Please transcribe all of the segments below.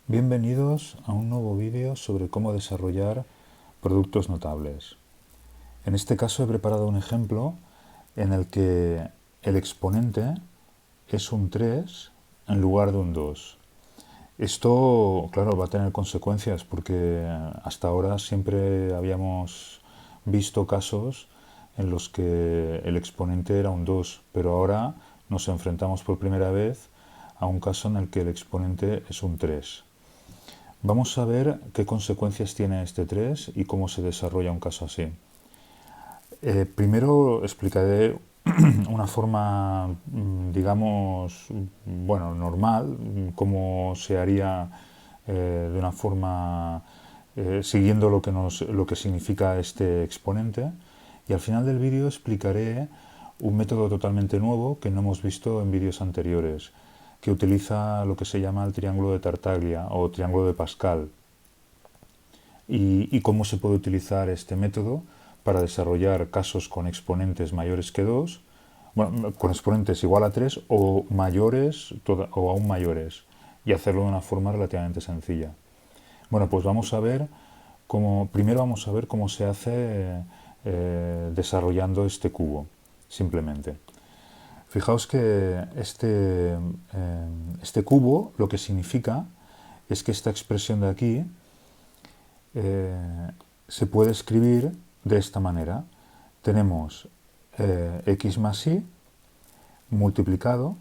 Bienvenidos a un nuevo vídeo sobre cómo desarrollar productos notables. En este caso he preparado un ejemplo en el que el exponente es un 3 en lugar de un 2. Esto, claro, va a tener consecuencias porque hasta ahora siempre habíamos visto casos en los que el exponente era un 2, pero ahora nos enfrentamos por primera vez a un caso en el que el exponente es un 3. Vamos a ver qué consecuencias tiene este 3 y cómo se desarrolla un caso así. Primero explicaré una forma, digamos, bueno, normal, cómo se haría de una forma siguiendo lo que significa este exponente, y al final del vídeo explicaré un método totalmente nuevo que no hemos visto en vídeos anteriores, que utiliza lo que se llama el triángulo de Tartaglia o triángulo de Pascal, y cómo se puede utilizar este método para desarrollar casos con exponentes mayores que 2, bueno, con exponentes igual a 3 o mayores o aún mayores, y hacerlo de una forma relativamente sencilla. Bueno, pues vamos a ver primero vamos a ver cómo se hace desarrollando este cubo, simplemente. Fijaos que este cubo lo que significa es que esta expresión de aquí se puede escribir de esta manera. Tenemos x más y multiplicado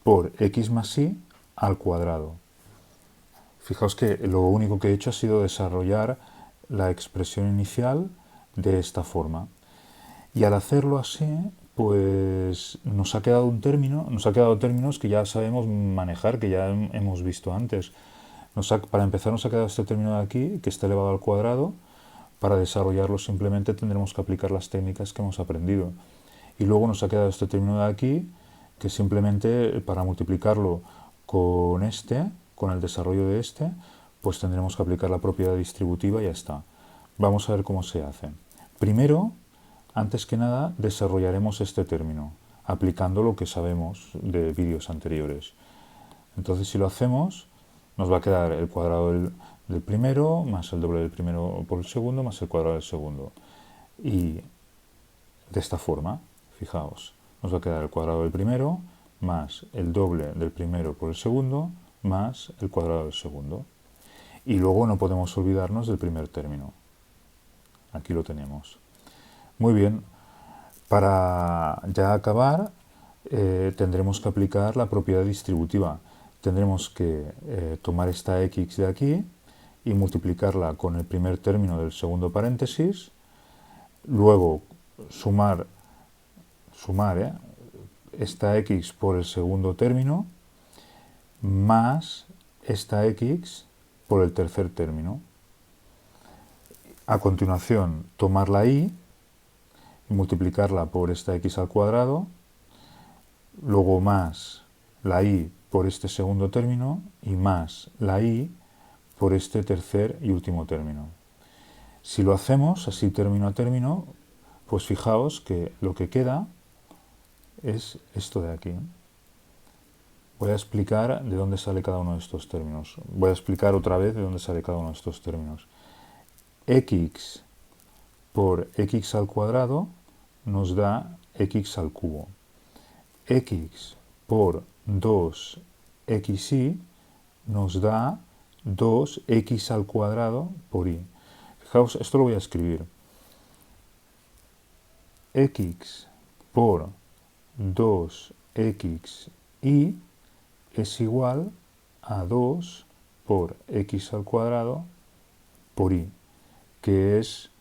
por x más y al cuadrado. Fijaos que lo único que he hecho ha sido desarrollar la expresión inicial de esta forma. Y al hacerlo así, pues nos ha quedado términos que ya sabemos manejar, que ya hemos visto antes. Para empezar nos ha quedado este término de aquí, que está elevado al cuadrado. Para desarrollarlo simplemente tendremos que aplicar las técnicas que hemos aprendido. Y luego nos ha quedado este término de aquí, que simplemente para multiplicarlo con el desarrollo de este, pues tendremos que aplicar la propiedad distributiva y ya está. Vamos a ver cómo se hace. Primero, antes que nada, desarrollaremos este término, aplicando lo que sabemos de vídeos anteriores. Entonces, si lo hacemos, nos va a quedar el cuadrado del primero más el doble del primero por el segundo más el cuadrado del segundo. Y de esta forma, fijaos, nos va a quedar el cuadrado del primero más el doble del primero por el segundo más el cuadrado del segundo. Y luego no podemos olvidarnos del primer término. Aquí lo tenemos. Muy bien, para ya acabar tendremos que aplicar la propiedad distributiva. Tendremos que tomar esta x de aquí y multiplicarla con el primer término del segundo paréntesis, luego sumar esta x por el segundo término más esta x por el tercer término. A continuación, tomar la y multiplicarla por esta x al cuadrado, luego más la y por este segundo término y más la y por este tercer y último término. Si lo hacemos así término a término, pues fijaos que lo que queda es esto de aquí. Voy a explicar de dónde sale cada uno de estos términos. Voy a explicar otra vez de dónde sale cada uno de estos términos. X por x al cuadrado nos da x al cubo. X por 2xy nos da 2x al cuadrado por y. Fijaos, esto lo voy a escribir. X por 2xy es igual a 2 por x al cuadrado por y, que es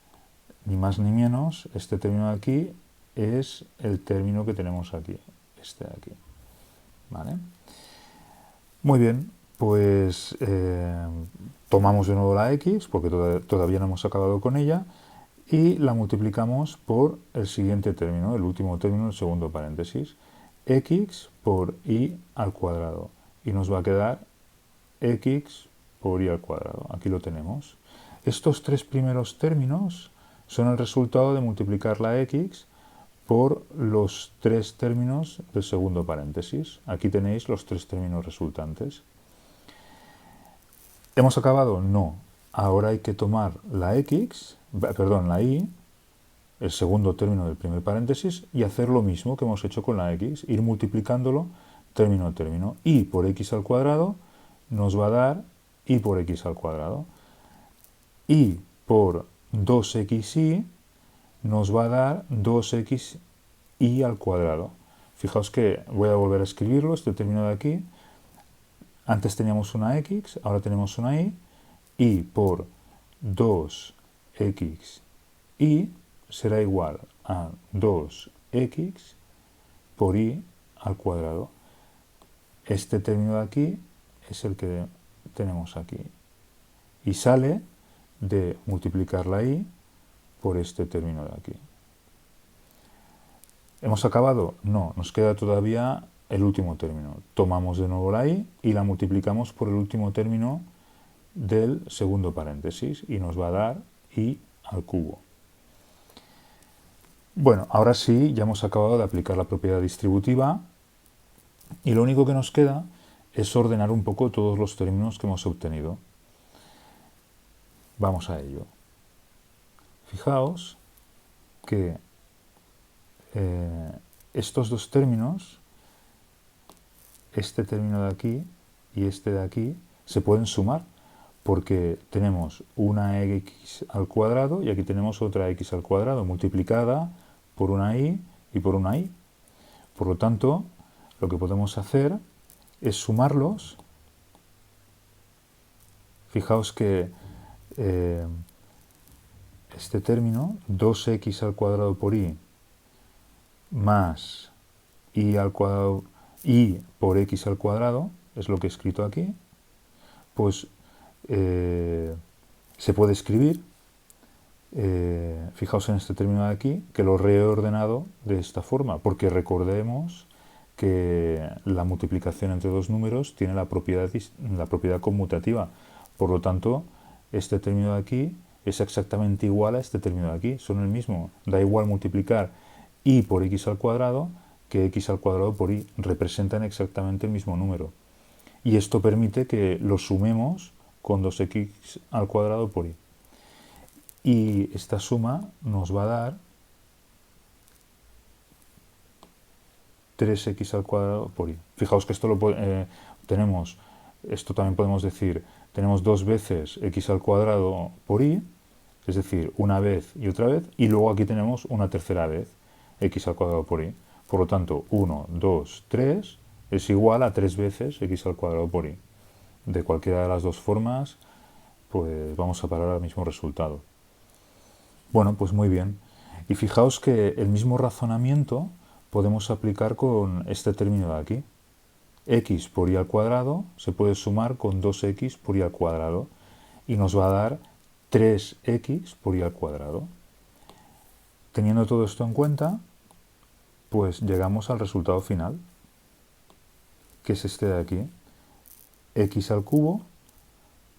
ni más ni menos, este término de aquí es el término que tenemos aquí, este de aquí. ¿Vale? Muy bien, pues tomamos de nuevo la x, porque todavía no hemos acabado con ella, y la multiplicamos por el siguiente término, el último término del segundo paréntesis, x por y al cuadrado, y nos va a quedar x por y al cuadrado. Aquí lo tenemos. Estos tres primeros términos son el resultado de multiplicar la x por los tres términos del segundo paréntesis. Aquí tenéis los tres términos resultantes. ¿Hemos acabado? No. Ahora hay que tomar la x, perdón, la y, el segundo término del primer paréntesis, y hacer lo mismo que hemos hecho con la x, ir multiplicándolo término a término. Y por x al cuadrado nos va a dar y por x al cuadrado. Y por 2xy nos va a dar 2xy al cuadrado. Fijaos que voy a volver a escribirlo, este término de aquí. Antes teníamos una x, ahora tenemos una y por 2xy será igual a 2x por y al cuadrado. Este término de aquí es el que tenemos aquí. Y sale de multiplicar la y por este término de aquí. ¿Hemos acabado? No, nos queda todavía el último término. Tomamos de nuevo la y la multiplicamos por el último término del segundo paréntesis y nos va a dar y al cubo. Bueno, ahora sí, ya hemos acabado de aplicar la propiedad distributiva y lo único que nos queda es ordenar un poco todos los términos que hemos obtenido. Vamos a ello. Fijaos que estos dos términos, este término de aquí y este de aquí, se pueden sumar porque tenemos una x al cuadrado y aquí tenemos otra x al cuadrado multiplicada por una y por una y. Por lo tanto, lo que podemos hacer es sumarlos. Fijaos que este término, 2x al cuadrado por y más y al cuadrado y por x al cuadrado, es lo que he escrito aquí, pues se puede escribir, fijaos en este término de aquí, que lo he reordenado de esta forma, porque recordemos que la multiplicación entre dos números tiene la propiedad conmutativa. Por lo tanto, este término de aquí es exactamente igual a este término de aquí, son el mismo. Da igual multiplicar y por x al cuadrado que x al cuadrado por y, representan exactamente el mismo número. Y esto permite que lo sumemos con 2x al cuadrado por y. Y esta suma nos va a dar 3x al cuadrado por y. Fijaos que esto lo tenemos, esto también podemos decir, tenemos dos veces x al cuadrado por y, es decir, una vez y otra vez, y luego aquí tenemos una tercera vez, x al cuadrado por y. Por lo tanto, 1, 2, 3 es igual a 3 veces x al cuadrado por y. De cualquiera de las dos formas, pues vamos a parar al mismo resultado. Bueno, pues muy bien. Y fijaos que el mismo razonamiento podemos aplicar con este término de aquí. X por y al cuadrado se puede sumar con 2x por y al cuadrado y nos va a dar 3x por y al cuadrado. Teniendo todo esto en cuenta, pues llegamos al resultado final, que es este de aquí. X al cubo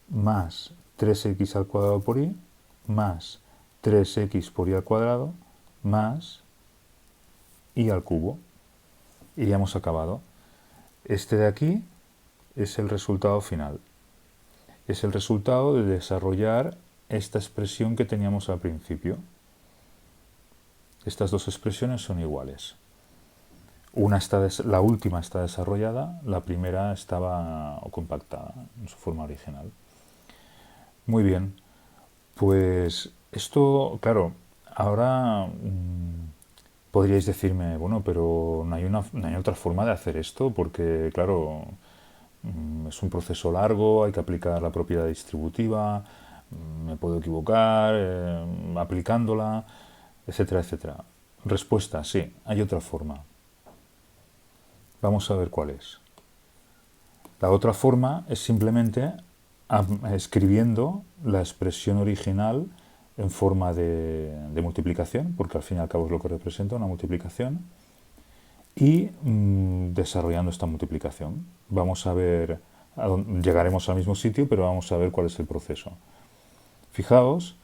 más 3x al cuadrado por y más 3x por y al cuadrado más y al cubo. Y ya hemos acabado. Este de aquí es el resultado final. Es el resultado de desarrollar esta expresión que teníamos al principio. Estas dos expresiones son iguales. La última está desarrollada, la primera estaba compactada en su forma original. Muy bien, pues esto, claro, ahora podríais decirme, bueno, pero no hay otra forma de hacer esto, porque, claro, es un proceso largo, hay que aplicar la propiedad distributiva, me puedo equivocar aplicándola, etcétera, etcétera. Respuesta, sí, hay otra forma. Vamos a ver cuál es. La otra forma es simplemente escribiendo la expresión original en forma de multiplicación, porque al fin y al cabo es lo que representa una multiplicación, y desarrollando esta multiplicación. Vamos a ver, llegaremos al mismo sitio, pero vamos a ver cuál es el proceso. Fijaos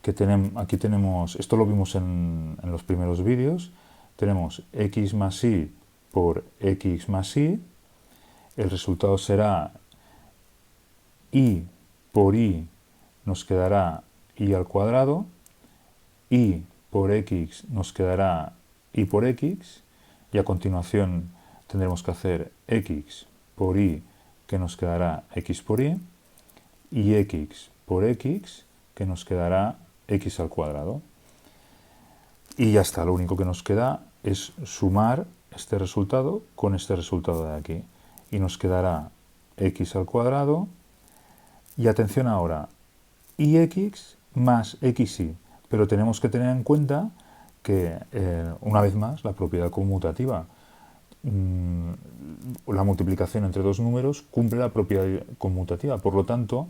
que aquí tenemos, esto lo vimos en los primeros vídeos, tenemos x más y por x más y, el resultado será y por y nos quedará y al cuadrado, y por x nos quedará y por x, y a continuación tendremos que hacer x por y, que nos quedará x por y x por x, que nos quedará x al cuadrado. Y ya está, lo único que nos queda es sumar este resultado con este resultado de aquí. Y nos quedará x al cuadrado, y atención ahora, ix más xy. Pero tenemos que tener en cuenta que, una vez más, la propiedad conmutativa. La multiplicación entre dos números cumple la propiedad conmutativa. Por lo tanto,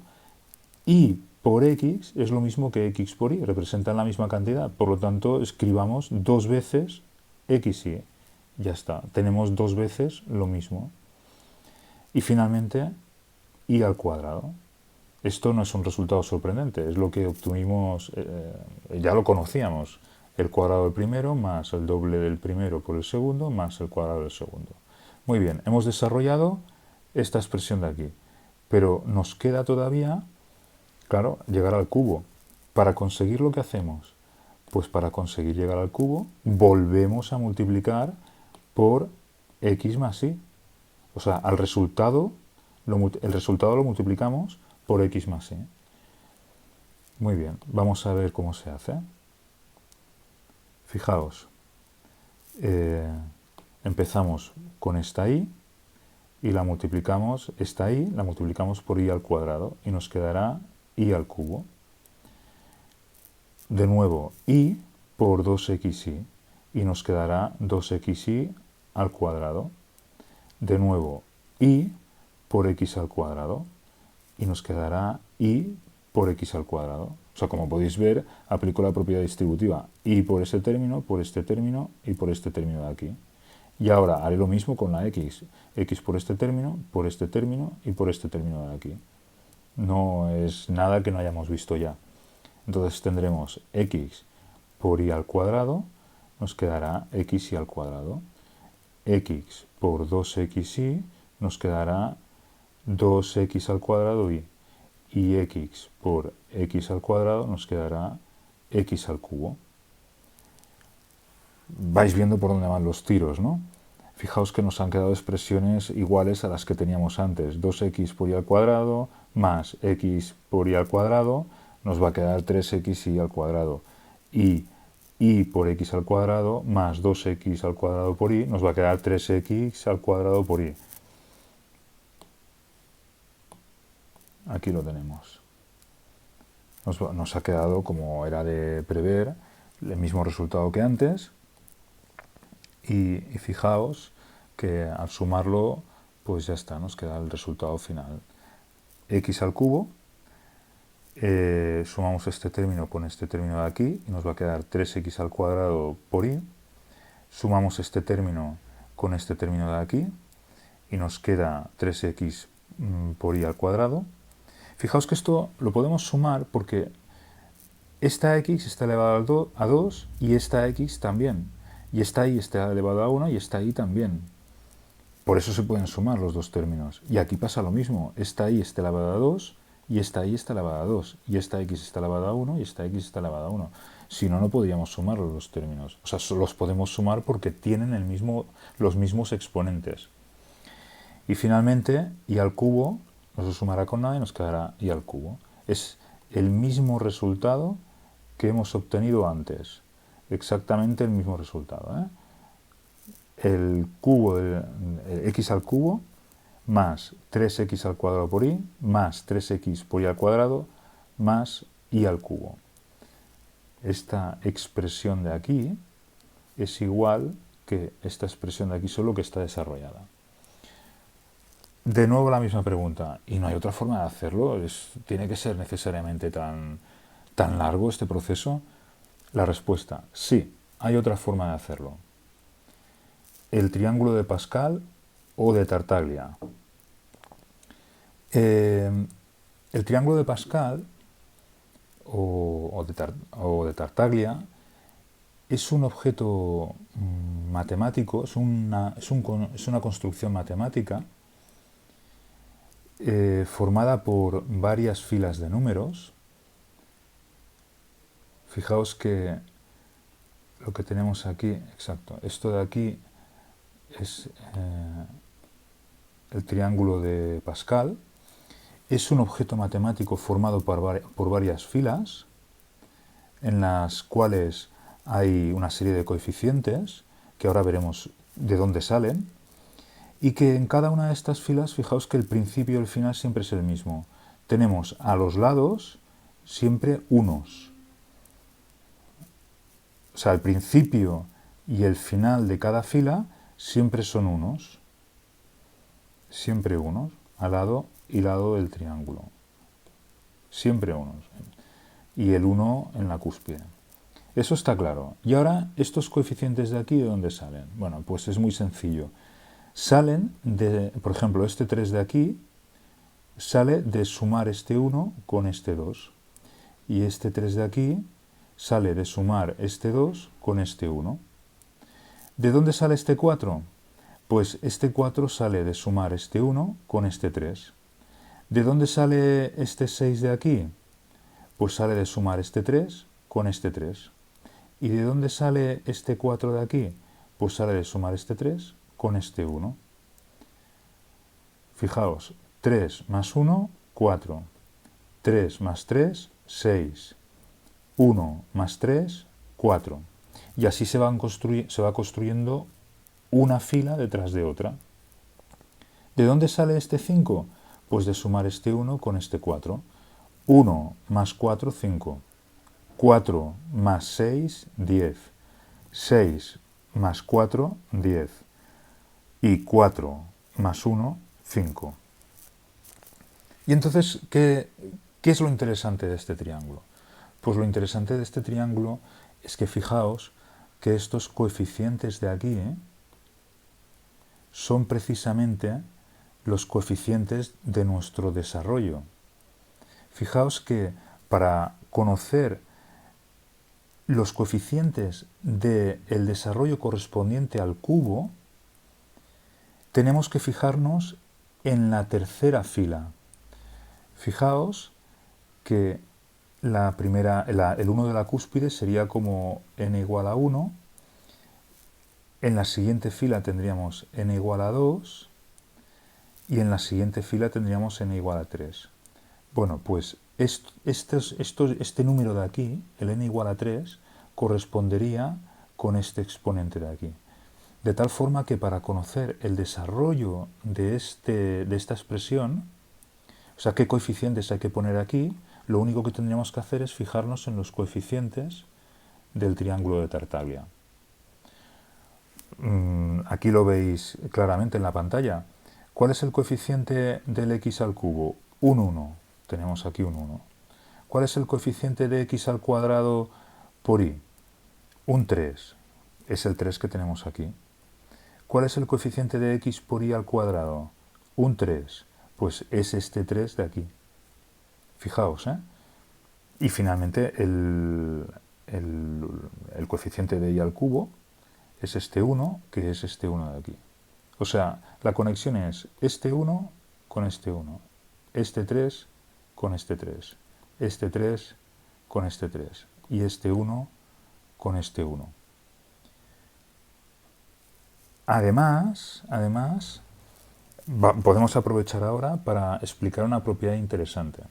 y por x es lo mismo que x por y, representan la misma cantidad. Por lo tanto, escribamos dos veces x y. Ya está, tenemos dos veces lo mismo. Y finalmente, y al cuadrado. Esto no es un resultado sorprendente, es lo que obtuvimos, ya lo conocíamos. El cuadrado del primero más el doble del primero por el segundo más el cuadrado del segundo. Muy bien, hemos desarrollado esta expresión de aquí. Pero nos queda todavía, claro, llegar al cubo. Para conseguir lo que hacemos, pues para conseguir llegar al cubo, volvemos a multiplicar por x más y. O sea, el resultado lo multiplicamos por x más y. Muy bien, vamos a ver cómo se hace. Fijaos, empezamos con esta y la multiplicamos, esta y la multiplicamos por y al cuadrado y nos quedará y al cubo. De nuevo, y por 2xy y nos quedará 2xy al cuadrado. De nuevo, y por x al cuadrado y nos quedará y por x al cuadrado. O sea, como podéis ver, aplico la propiedad distributiva y por ese término, por este término y por este término de aquí. Y ahora haré lo mismo con la x. X por este término y por este término de aquí. No es nada que no hayamos visto ya. Entonces tendremos x por y al cuadrado, nos quedará xy al cuadrado. X por 2xy nos quedará 2x al cuadrado y x por x al cuadrado nos quedará x al cubo. Vais viendo por dónde van los tiros, ¿no? Fijaos que nos han quedado expresiones iguales a las que teníamos antes. 2x por y al cuadrado más x por y al cuadrado nos va a quedar 3xy al cuadrado. Y por x al cuadrado más 2x al cuadrado por y nos va a quedar 3x al cuadrado por y. Aquí lo tenemos. Nos ha quedado, como era de prever, el mismo resultado que antes. Y fijaos que al sumarlo, pues ya está, nos queda el resultado final. X al cubo, sumamos este término con este término de aquí y nos va a quedar 3x al cuadrado por y. Sumamos este término con este término de aquí y nos queda 3x por y al cuadrado. Fijaos que esto lo podemos sumar porque esta x está elevada a 2 y esta x también. Y esta y está elevado a 1 y esta y también. Por eso se pueden sumar los dos términos. Y aquí pasa lo mismo. Esta y está elevada a 2 y esta y está elevada a 2. Y esta x está elevada a 1 y esta x está elevada a 1. Si no, no podríamos sumar los dos términos. O sea, los podemos sumar porque tienen los mismos exponentes. Y finalmente, y al cubo nos lo sumará con nada y nos quedará y al cubo. Es el mismo resultado que hemos obtenido antes. Exactamente el mismo resultado. El cubo de x al cubo más 3x al cuadrado por y más 3x por y al cuadrado más y al cubo. Esta expresión de aquí es igual que esta expresión de aquí, solo que está desarrollada. De nuevo la misma pregunta, ¿y no hay otra forma de hacerlo? ¿Tiene que ser necesariamente tan largo este proceso? La respuesta, sí, hay otra forma de hacerlo. El triángulo de Pascal o de Tartaglia. El triángulo de Pascal o de Tartaglia es un objeto matemático, es una construcción matemática formada por varias filas de números. Fijaos que lo que tenemos aquí, exacto, esto de aquí es el triángulo de Pascal. Es un objeto matemático formado por varias filas, en las cuales hay una serie de coeficientes, que ahora veremos de dónde salen, y que en cada una de estas filas, fijaos que el principio y el final siempre es el mismo. Tenemos a los lados siempre unos. O sea, el principio y el final de cada fila siempre son unos. Siempre unos, al lado y lado del triángulo. Siempre unos. Y el 1 en la cúspide. Eso está claro. Y ahora, estos coeficientes de aquí, ¿de dónde salen? Bueno, pues es muy sencillo. Salen de, por ejemplo, este 3 de aquí sale de sumar este 1 con este 2. Y este 3 de aquí sale de sumar este 2 con este 1. ¿De dónde sale este 4? Pues este 4 sale de sumar este 1 con este 3. ¿De dónde sale este 6 de aquí? Pues sale de sumar este 3 con este 3. ¿Y de dónde sale este 4 de aquí? Pues sale de sumar este 3 con este 1. Fijaos, 3 más 1, 4. 3 más 3, 6. 1 más 3, 4. Y así se va construyendo una fila detrás de otra. ¿De dónde sale este 5? Pues de sumar este 1 con este 4. 1 más 4, 5. 4 más 6, 10. 6 más 4, 10. Y 4 más 1, 5. Y entonces, ¿qué es lo interesante de este triángulo? Pues lo interesante de este triángulo es que fijaos que estos coeficientes de aquí son precisamente los coeficientes de nuestro desarrollo. Fijaos que para conocer los coeficientes del desarrollo correspondiente al cubo, tenemos que fijarnos en la tercera fila. Fijaos que el 1 de la cúspide sería como n igual a 1. En la siguiente fila tendríamos n igual a 2. Y en la siguiente fila tendríamos n igual a 3. Bueno, pues este número de aquí, el n igual a 3, correspondería con este exponente de aquí. De tal forma que para conocer el desarrollo de esta expresión, o sea, qué coeficientes hay que poner aquí, lo único que tendríamos que hacer es fijarnos en los coeficientes del triángulo de Tartaglia. Aquí lo veis claramente en la pantalla. ¿Cuál es el coeficiente del x al cubo? Un 1. Tenemos aquí un 1. ¿Cuál es el coeficiente de x al cuadrado por y? Un 3. Es el 3 que tenemos aquí. ¿Cuál es el coeficiente de x por y al cuadrado? Un 3. Pues es este 3 de aquí. Fijaos, ¿eh? Y finalmente el coeficiente de y al cubo es este 1, que es este 1 de aquí. O sea, la conexión es este 1 con este 1, este 3 con este 3, este 3 con este 3 y este 1 con este 1. Además, podemos aprovechar ahora para explicar una propiedad interesante.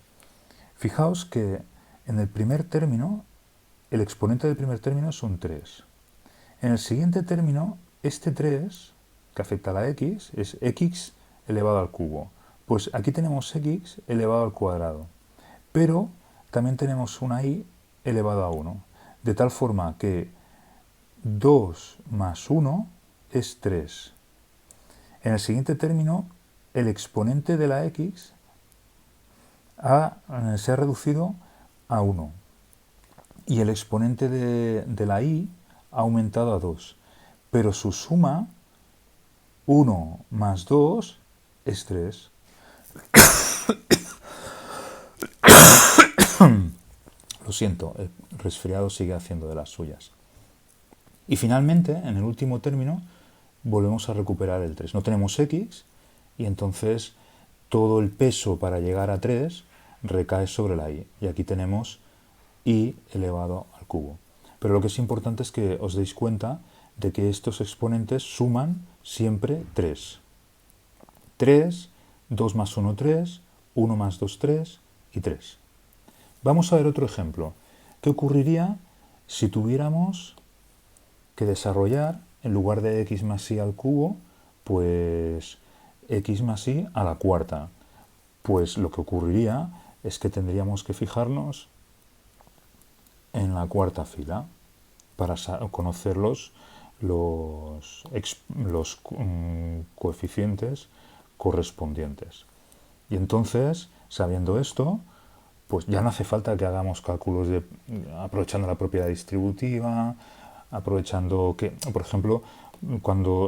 Fijaos que en el primer término, el exponente del primer término es un 3. En el siguiente término, este 3, que afecta a la x, es x elevado al cubo. Pues aquí tenemos x elevado al cuadrado. Pero también tenemos una y elevado a 1. De tal forma que 2 más 1 es 3. En el siguiente término, el exponente de la x se ha reducido a 1. Y el exponente de la y ha aumentado a 2. Pero su suma, 1 más 2, es 3. Lo siento, el resfriado sigue haciendo de las suyas. Y finalmente, en el último término, volvemos a recuperar el 3. No tenemos x y entonces todo el peso para llegar a 3 recae sobre la y. Y aquí tenemos y elevado al cubo. Pero lo que es importante es que os deis cuenta de que estos exponentes suman siempre 3. 3, 2 más 1, 3, 1 más 2, 3 y 3. Vamos a ver otro ejemplo. ¿Qué ocurriría si tuviéramos que desarrollar, en lugar de x más y al cubo, pues x más y a la cuarta? Pues lo que ocurriría es que tendríamos que fijarnos en la cuarta fila para conocer los coeficientes correspondientes. Y entonces, sabiendo esto, pues ya no hace falta que hagamos cálculos aprovechando la propiedad distributiva, aprovechando que, por ejemplo,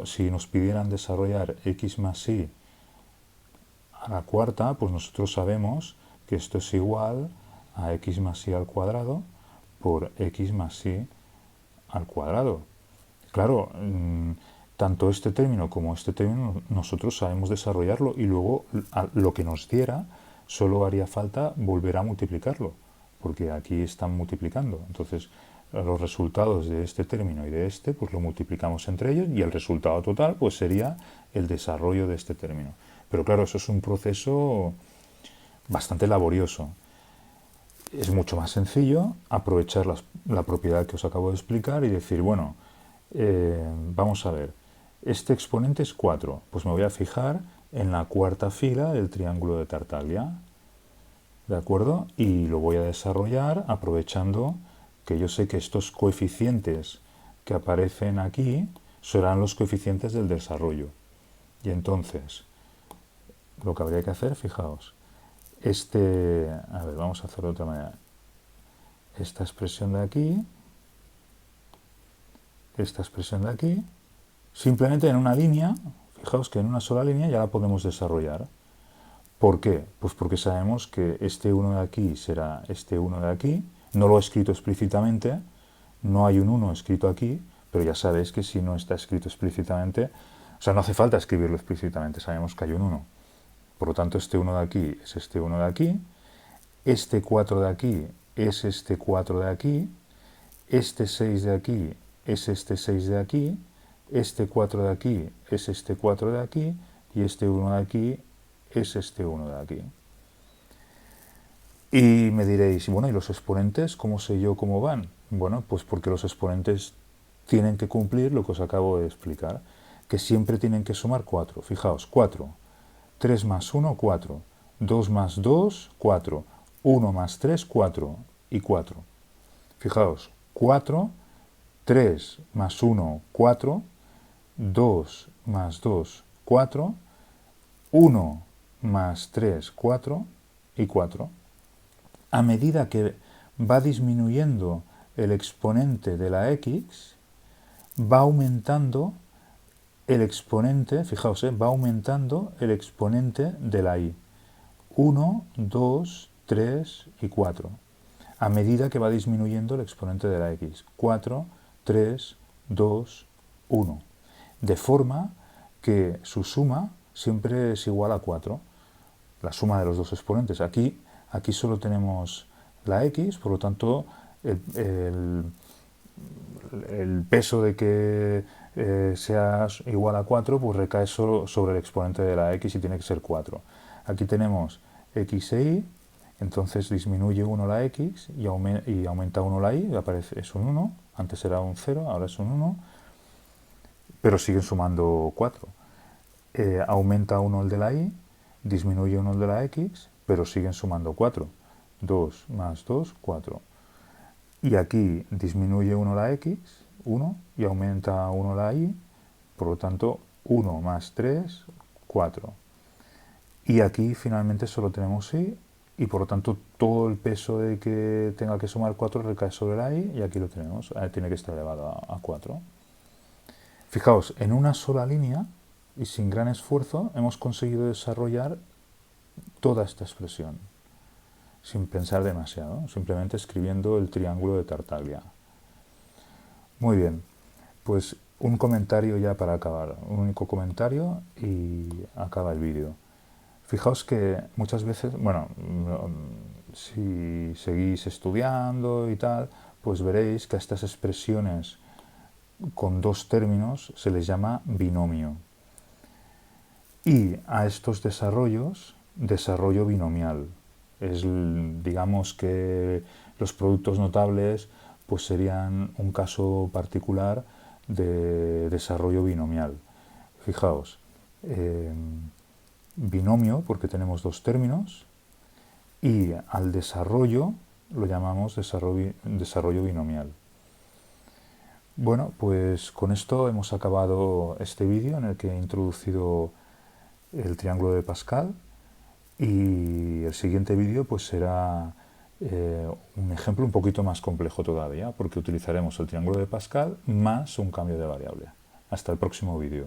si nos pidieran desarrollar x más y a la cuarta, pues nosotros sabemos que esto es igual a x más y al cuadrado por x más y al cuadrado. Claro, tanto este término como este término nosotros sabemos desarrollarlo y luego lo que nos diera solo haría falta volver a multiplicarlo, porque aquí están multiplicando. Entonces, los resultados de este término y de este, pues lo multiplicamos entre ellos y el resultado total pues sería el desarrollo de este término. Pero claro, eso es un proceso bastante laborioso. Es mucho más sencillo aprovechar la propiedad que os acabo de explicar y decir, bueno, vamos a ver, este exponente es 4, pues me voy a fijar en la cuarta fila del triángulo de Tartaglia, ¿de acuerdo? Y lo voy a desarrollar aprovechando que yo sé que estos coeficientes que aparecen aquí serán los coeficientes del desarrollo. Y entonces, lo que habría que hacer, fijaos, a ver, vamos a hacerlo de otra manera. Esta expresión de aquí, simplemente en una línea, fijaos que en una sola línea ya la podemos desarrollar. ¿Por qué? Pues porque sabemos que este 1 de aquí será este 1 de aquí. No lo he escrito explícitamente, no hay un 1 escrito aquí, pero ya sabéis que si no está escrito explícitamente, o sea, no hace falta escribirlo explícitamente, sabemos que hay un 1. Por lo tanto, este 1 de aquí es este 1 de aquí, este 4 de aquí es este 4 de aquí, este 6 de aquí es este 6 de aquí, este 4 de aquí es este 4 de aquí y este 1 de aquí es este 1 de aquí. Y me diréis, bueno, ¿y los exponentes cómo sé yo cómo van? Bueno, pues porque los exponentes tienen que cumplir lo que os acabo de explicar, que siempre tienen que sumar 4. Fijaos, 4, 3 más 1, 4, 2 más 2, 4, 1 más 3, 4 y 4. Fijaos, 4, 3 más 1, 4, 2 más 2, 4, 1 más 3, 4 y 4. A medida que va disminuyendo el exponente de la x, va aumentando el exponente, fijaos, va aumentando el exponente de la y. 1, 2, 3 y 4. A medida que va disminuyendo el exponente de la x. 4, 3, 2, 1. De forma que su suma siempre es igual a 4. La suma de los dos exponentes. Aquí solo tenemos la x, por lo tanto el peso de que sea igual a 4 pues recae solo sobre el exponente de la x y tiene que ser 4. Aquí tenemos x e y, entonces disminuye 1 la x y aumenta 1 la y, es un 1, antes era un 0, ahora es un 1, pero siguen sumando 4. Aumenta 1 el de la y, disminuye 1 el de la x, pero siguen sumando 4. 2 más 2, 4. Y aquí disminuye 1 la x, 1, y aumenta 1 la y, por lo tanto 1 más 3, 4. Y aquí finalmente solo tenemos y por lo tanto todo el peso de que tenga que sumar 4 recae sobre la y aquí lo tenemos, tiene que estar elevado a 4. Fijaos, en una sola línea y sin gran esfuerzo hemos conseguido desarrollar toda esta expresión, sin pensar demasiado, simplemente escribiendo el triángulo de Tartaglia. Muy bien, pues un comentario ya para acabar, un único comentario y acaba el vídeo. Fijaos que muchas veces, bueno, si seguís estudiando y tal, pues veréis que a estas expresiones con dos términos se les llama binomio. Y a estos desarrollos, desarrollo binomial. Es, digamos que los productos notables pues serían un caso particular de desarrollo binomial. Fijaos, binomio porque tenemos dos términos y al desarrollo lo llamamos desarrollo binomial. Bueno, pues con esto hemos acabado este vídeo en el que he introducido el triángulo de Pascal y el siguiente vídeo pues será un ejemplo un poquito más complejo todavía porque utilizaremos el triángulo de Pascal más un cambio de variable. Hasta el próximo vídeo.